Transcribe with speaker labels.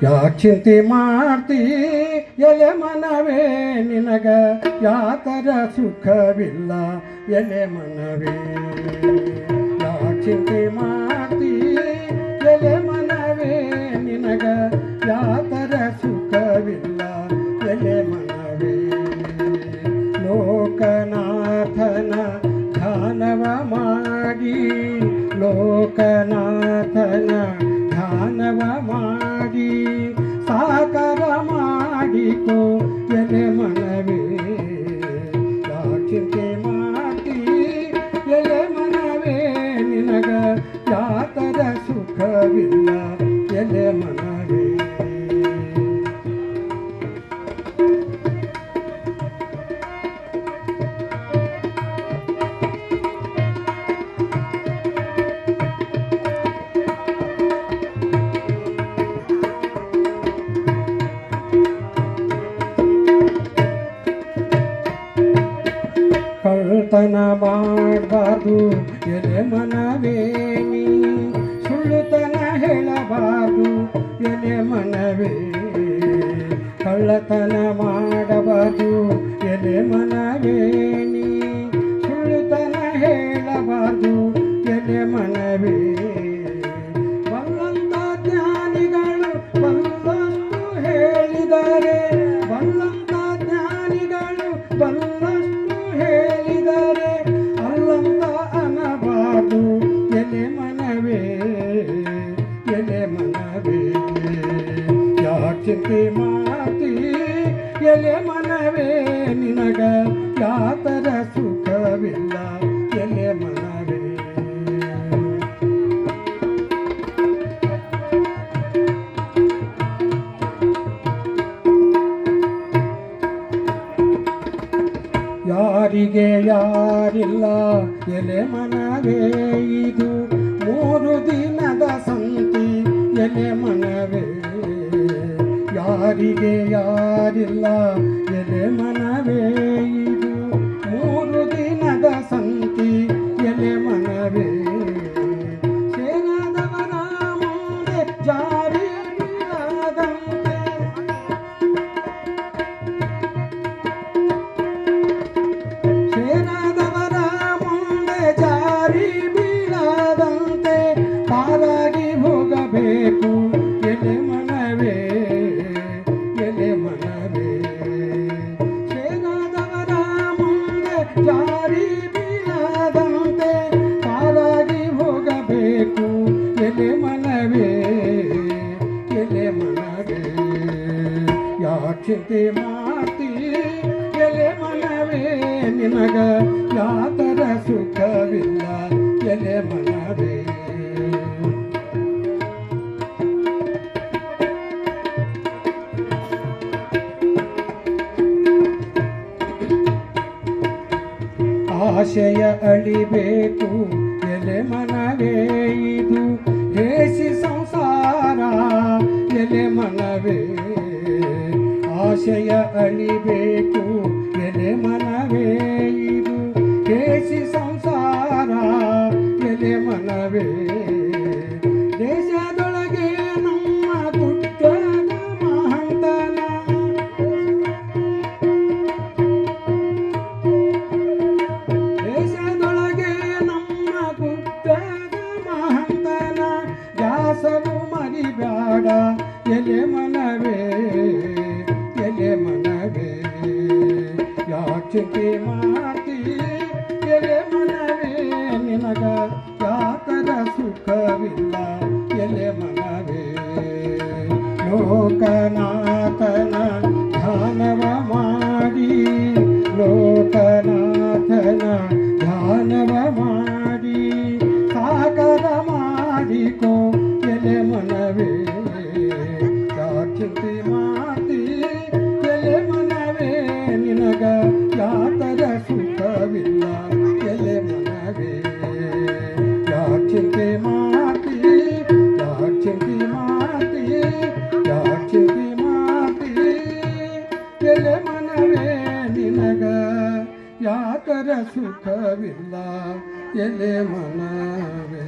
Speaker 1: ಯಾಕೆ ಚಿಂತೆ ಮಾಡ್ತೀ ಎಲೆ ಮನವೇ ನಿನಗ ಯಾತರ ಸುಖವಿಲ್ಲ ಎಲೆ ಮನವೇ ಯಾಕೆ ಚಿಂತೆ ಮಾಡ್ತೀ ಎಲೆ ಮನವೇ ನಿನಗ ಯಾತರ ಸುಖವಿಲ್ಲ ಎಲೆ ಮನವೇ ಲೋಕನಾಥನ ಧ್ಯಾನವ ಮಾಡಿ ಲೋಕನಾಥನ ಧ್ಯಾನವ ಮಾಡಿ ಸಾಕಾರ ಮಾಡಿಕೋ ಎಲೆ ಮನವೇ ಯಾಕೆ ಚಿಂತೆ ಮಾಡ್ತೀ ಎಲೆ ಮನವೇ ನಿನಗ ಯಾತರ ಸುಖವಿಲ್ಲ ಎಲೆ ಮನವೇ ಕಳ್ಳತನ ಮಾಡಬಾರ್ದು ಎಲೆ ಮನವೇ ನೀ ಸುಳ್ಳುತನ ಹೇಳಬಾರ್ದು ಎಲೆ ಮನವೇ ಕಳ್ಳತನ ಮಾಡಬಾರ್ದು ಎಲೆ ಮನವೇ ನೀ ಸುಳ್ಳುತನ ಹೇಳಬಾರ್ದು ಎಲೆ ಮನವೇ ಬಲ್ಲಂತ ಜ್ಞಾನಿಗಳು ಬಲ್ಲಷ್ಟು ಹೇಳಿದರೆ ಬಲ್ಲಂತ ಜ್ಞಾನಿಗಳು ಬಲ್ಲಷ್ಟು ಹೇಳಿದರೆ ಅಲ್ಲಂತ ಅನ್ನಬಾರ್ದು ಎಲೆ ಮನವೇ ಎಲೆ ಮನವೇ ಯಾಕೆ ಚಿಂತೆ ಮಾಡ್ತೀ ಎಲೆ ಮನವೇ ನಿನಗ ಯಾತರ ಸುಖವಿಲ್ಲ ಎಲೆ ಮನವೇ ಯಾರಿಗೆ ಯಾರಿಲ್ಲ ಎಲೆ ಮನವೇ ಇದು 3 ದಿನದ ಸಂತಿ ಎಲೆ ಮನವೇ ಯಾರಿಗೆ ಯಾರಿಲ್ಲ ಎಲೆ ಮನವೇ ಇದು 3 ದಿನದ ಸಂತಿ ಎಲೆ ಮನವೇ ಸೇನಾದವರ ಮುಂದೆ ಜಾರಿ ಬೀಳದಂತೆ ಸೇನಾದವರ ಮುಂದೆ ಜಾರಿ ಬೀಳದಂತೆ ಪಾಲಾಗಿ ಹೋಗಬೇಕು ಎಲೆ ಮನವೇ ಎಲೆ ಮನವೇ ಸೇನಾದವರ ಮುಂದೆ ಜಾರಿ ಬೀಳದಂತೆ ಪಾಲಾಗಿ ಹೋಗಬೇಕು ಎಲೆ ಮನವೇ ಎಲೆ ಮನವೇ ಯಾಕೆ ಚಿಂತೆ ಮಾಡ್ತೀ ಎಲೆ ಮನವೇ ನಿನಗ ಯಾತರ ಸುಖವಿಲ್ಲ ಎಲೆ ಮನವೇ ಆಶಯ ಅಳಿಬೇಕು ಎಲೆ ಮನವೇ ಇದು ಹೇಸಿ ಸಂಸಾರ ಎಲೆ ಮನವೇ ಆಶಯ ಅಳಿಬೇಕು ಎಲೆ ಮನವೇ ಇದು ಹೇಸಿ ಸಂಸಾರ ಎಲೆ ಮನವೇ ದೇಶದೊಳಗೆ ನಮ್ಮ ಗುಡ್ಡದ ಮಹಂತನ ದೇಶದೊಳಗೆ ನಮ್ಮ ಗುಡ್ಡದ ಮಹಂತನ ದಾಸವು ಮರಿಬೇಡ ಎಲೆ ಮನವೇ ಎಲೆ ಮನವೇ ಯಾಕೆ ಚಿಂತೆ ಮಾಡ್ತೀ ಎಲೆ ಮನವೇ ನಿನಗ ಯಾತರ ಸುಖವಿಲ್ಲ ಎಲೆ ಮನವೇ ಲೋಕನಾಥನ ಧ್ಯಾನವ ಮಾಡಿ ಲೋಕನಾಥನ ಧ್ಯಾನವ ಮಾಡಿ ಸಾಕಾರ ಮಾಡಿಕೋ ಎಲೆ ಮನವೇ ಯಾಕೆ ಚಿಂತೆ ಮಾಡ್ತೀ ಎಲೆ ಮನವೇ ನಿನಗ ಯಾತರ ಸುಖವಿಲ್ಲ ಎಲೆ ಮನವೇ ಯಾಕೆ ಚಿಂತೆ ಮಾಡ್ತೀ ಯಾಕೆ ಚಿಂತೆ ಮಾಡ್ತೀ ಯಾಕೆ ಚಿಂತೆ ಮಾಡ್ತೀ ಎಲೆ ಮನವೇ ನಿನಗ ಯಾತರ ಸುಖವಿಲ್ಲ ಎಲೆ ಮನವೇ